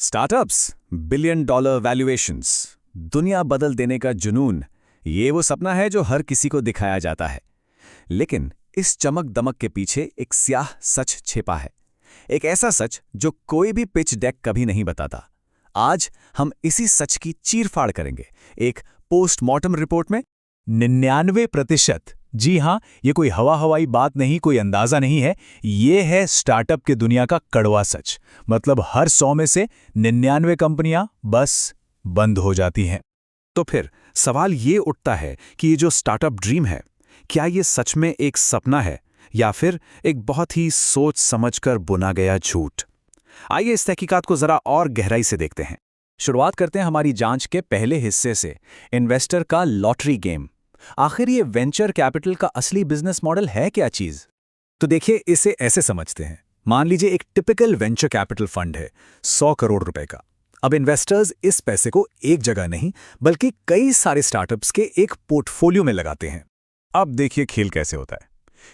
Startups, billion dollar valuations, दुनिया बदल देने का जुनून, ये वो सपना है जो हर किसी को दिखाया जाता है। लेकिन इस चमक दमक के पीछे एक स्याह सच छिपा है। एक ऐसा सच जो कोई भी पिच डेक कभी नहीं बताता। आज हम इसी सच की चीरफाड़ करेंगे एक पोस्टमार्टम रिपोर्ट में। 99%। जी हाँ, ये कोई हवा हवाई बात नहीं, कोई अंदाजा नहीं है। ये है स्टार्टअप के दुनिया का कड़वा सच। मतलब हर 100 में से 99 कंपनियां बस बंद हो जाती हैं। तो फिर सवाल ये उठता है कि ये जो स्टार्टअप ड्रीम है, क्या ये सच में एक सपना है या फिर एक बहुत ही सोच समझकर बुना गया झूठ? आइए इस तहकीकात को जरा और गहराई से देखते हैं। शुरुआत करते हैं हमारी जांच के पहले हिस्से से, इन्वेस्टर का लॉटरी गेम। आखिर ये वेंचर कैपिटल का असली बिजनेस मॉडल है क्या चीज? तो देखिए, इसे ऐसे समझते हैं। मान लीजिए एक टिपिकल वेंचर कैपिटल फंड है 100 करोड़ रुपए का। अब इन्वेस्टर्स इस पैसे को एक जगह नहीं बल्कि कई सारे स्टार्टअप्स के एक पोर्टफोलियो में लगाते हैं। अब देखिए खेल कैसे होता है।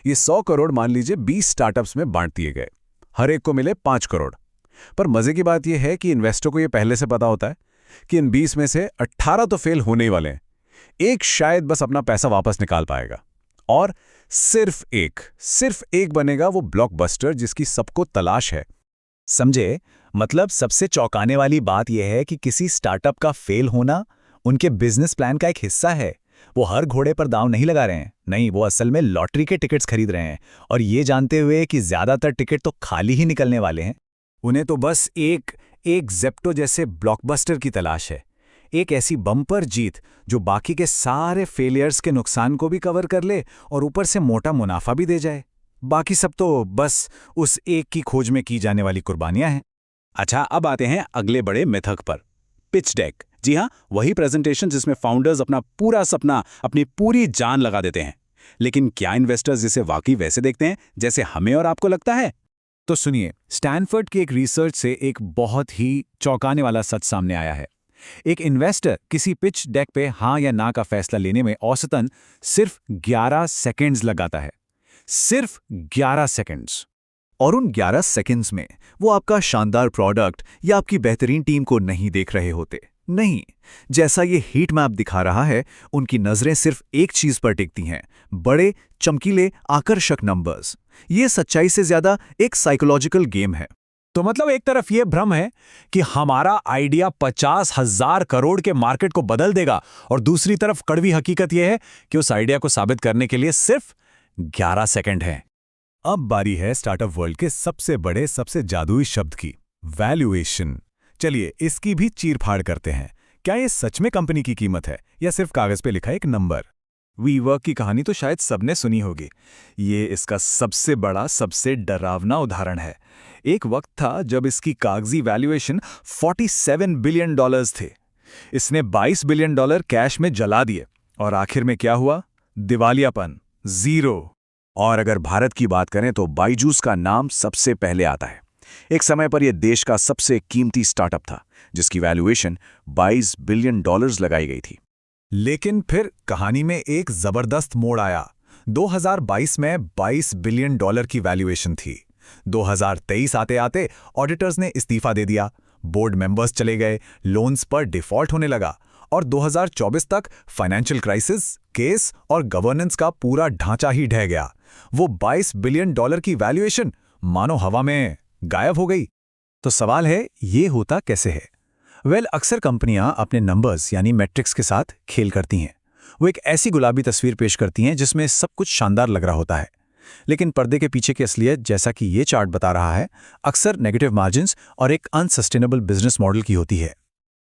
ये 100 करोड़ मान लीजिए 20 स्टार्टअप्स में बांट दिए गए, हर एक को मिले 5 करोड़। पर मजे की बात यह है कि इन्वेस्टर को यह पहले से पता होता है कि इन 20 में से 18 तो फेल होने ही वाले हैं। एक शायद बस अपना पैसा वापस निकाल पाएगा और सिर्फ एक बनेगा वो ब्लॉकबस्टर जिसकी सबको तलाश है। समझे? मतलब सबसे चौंकाने वाली बात यह है कि किसी स्टार्टअप का फेल होना उनके बिजनेस प्लान का एक हिस्सा है। वो हर घोड़े पर दांव नहीं लगा रहे हैं। नहीं, वो असल में लॉटरी के टिकट्स खरीद रहे हैं, और ये जानते हुए कि ज्यादातर टिकट तो खाली ही निकलने वाले हैं। उन्हें तो बस एक ज़ेप्टो जैसे ब्लॉकबस्टर की तलाश है। एक ऐसी बम्पर जीत जो बाकी के सारे फेलियर्स के नुकसान को भी कवर कर ले और ऊपर से मोटा मुनाफा भी दे जाए। बाकी सब तो बस उस एक की खोज में की जाने वाली कुर्बानियां हैं। अच्छा, अब आते हैं अगले बड़े मिथक पर, पिच डेक। जी हाँ, वही प्रेजेंटेशन जिसमें फाउंडर्स अपना पूरा सपना, अपनी पूरी जान लगा देते हैं। लेकिन क्या इन्वेस्टर्स इसे वाकई वैसे देखते हैं जैसे हमें और आपको लगता है? तो सुनिए, स्टैनफोर्ड की एक रिसर्च से एक बहुत ही चौंकाने वाला सच सामने आया है। एक इन्वेस्टर किसी पिच डेक पे हाँ या ना का फैसला लेने में औसतन सिर्फ 11 सेकंड्स लगाता है। सिर्फ 11 सेकंड्स। और उन 11 सेकंड्स में वो आपका शानदार प्रोडक्ट या आपकी बेहतरीन टीम को नहीं देख रहे होते। नहीं, जैसा ये हीट मैप दिखा रहा है, उनकी नजरें सिर्फ एक चीज पर टिकती हैं, बड़े चमकीले आकर्षक नंबर्स। ये सच्चाई से ज्यादा एक साइकोलॉजिकल गेम है। तो मतलब एक तरफ ये भ्रम है कि हमारा आइडिया 50,000 करोड़ के मार्केट को बदल देगा, और दूसरी तरफ कड़वी हकीकत यह है कि उस आइडिया को साबित करने के लिए सिर्फ 11 सेकंड है। अब बारी है स्टार्टअप वर्ल्ड के सबसे बड़े, सबसे जादुई शब्द की, वैल्यूएशन। चलिए इसकी भी चीरफाड़ करते हैं। क्या ये सच में कंपनी की कीमत है या सिर्फ कागज पे लिखा एक नंबर? वीवर्क की कहानी तो शायद सबने सुनी होगी। ये इसका सबसे बड़ा, सबसे डरावना उदाहरण है। एक वक्त था जब इसकी कागजी वैल्यूएशन 47 बिलियन डॉलर्स थे। इसने 22 बिलियन डॉलर कैश में जला दिए, और आखिर में क्या हुआ? दिवालियापन, जीरो। और अगर भारत की बात करें तो बायजूस का नाम सबसे पहले आता है। एक समय पर यह देश का सबसे कीमती स्टार्टअप था, जिसकी वैल्यूएशन 22 बिलियन डॉलर्स लगाई गई थी। लेकिन फिर कहानी में एक जबरदस्त मोड़ आया। 2022 में 22 बिलियन डॉलर की वैल्यूएशन थी। 2023 आते आते ऑडिटर्स ने इस्तीफा दे दिया, बोर्ड मेंबर्स चले गए, लोन्स पर डिफॉल्ट होने लगा, और 2024 तक फाइनेंशियल क्राइसिस, केस और गवर्नेंस का पूरा ढांचा ही ढह गया। वो 22 बिलियन डॉलर की वैल्यूएशन मानो हवा में गायब हो गई। तो सवाल है, ये होता कैसे है? अक्सर कंपनियां अपने नंबर्स यानी मैट्रिक्स के साथ खेल करती हैं। वो एक ऐसी गुलाबी तस्वीर पेश करती हैं जिसमें सब कुछ शानदार लग रहा होता है, लेकिन पर्दे के पीछे की असलियत, जैसा कि ये चार्ट बता रहा है, अक्सर नेगेटिव मार्जिन्स और एक अनसस्टेनेबल बिजनेस मॉडल की होती है।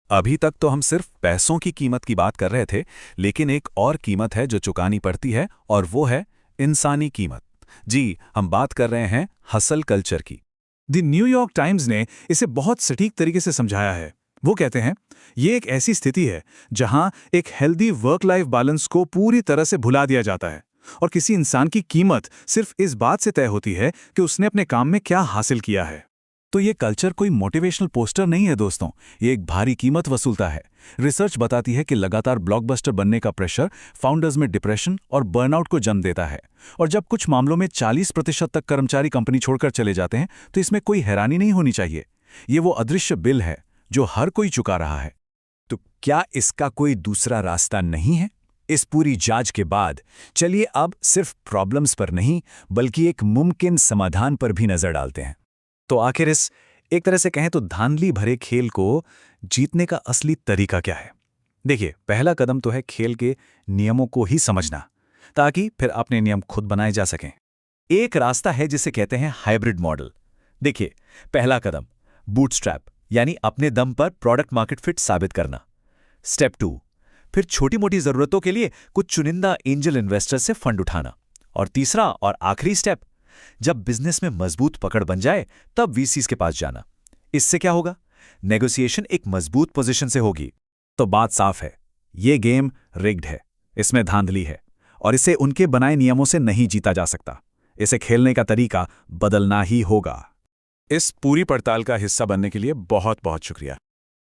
अभी तक तो हम सिर्फ पैसों की कीमत की बात कर रहे थे, लेकिन एक और कीमत है जो चुकानी पड़ती है, और वो है इंसानी कीमत। जी, हम बात कर रहे हैं हसल कल्चर की। द न्यूयॉर्क टाइम्स ने इसे बहुत सटीक तरीके से समझाया है। वो कहते हैं, ये एक ऐसी स्थिति है जहां एक हेल्दी वर्क लाइफ बैलेंस को पूरी तरह से भुला दिया जाता है, और किसी इंसान की कीमत सिर्फ इस बात से तय होती है कि उसने अपने काम में क्या हासिल किया है। तो ये कल्चर कोई मोटिवेशनल पोस्टर नहीं है दोस्तों, ये एक भारी कीमत वसूलता है। रिसर्च बताती है कि लगातार ब्लॉकबस्टर बनने का प्रेशर फाउंडर्स में डिप्रेशन और बर्नआउट को जन्म देता है, और जब कुछ मामलों में 40% तक कर्मचारी कंपनी छोड़कर चले जाते हैं तो इसमें कोई हैरानी नहीं होनी चाहिए। ये वो अदृश्य बिल है जो हर कोई चुका रहा है। तो क्या इसका कोई दूसरा रास्ता नहीं है? इस पूरी जांच के बाद चलिए अब सिर्फ प्रॉब्लम्स पर नहीं बल्कि एक मुमकिन समाधान पर भी नजर डालते हैं। तो आखिर इस एक तरह से कहें तो धांधली भरे खेल को जीतने का असली तरीका क्या है? देखिए, पहला कदम तो है खेल के नियमों को ही समझना, ताकि फिर अपने नियम खुद बनाए जा सकें। एक रास्ता है जिसे कहते हैं हाइब्रिड मॉडल। देखिए, पहला कदम बूटस्ट्रैप यानी अपने दम पर प्रोडक्ट मार्केट फिट साबित करना। स्टेप 2, फिर छोटी मोटी जरूरतों के लिए कुछ चुनिंदा एंजल इन्वेस्टर से फंड उठाना। और तीसरा और आखिरी स्टेप, जब बिजनेस में मजबूत पकड़ बन जाए तब वीसीज के पास जाना। इससे क्या होगा? नेगोशिएशन एक मजबूत पोजीशन से होगी। तो बात साफ है, ये गेम रिग्ड है, इसमें धांधली है और इसे उनके बनाए नियमों से नहीं जीता जा सकता। इसे खेलने का तरीका बदलना ही होगा। इस पूरी पड़ताल का हिस्सा बनने के लिए बहुत बहुत शुक्रिया।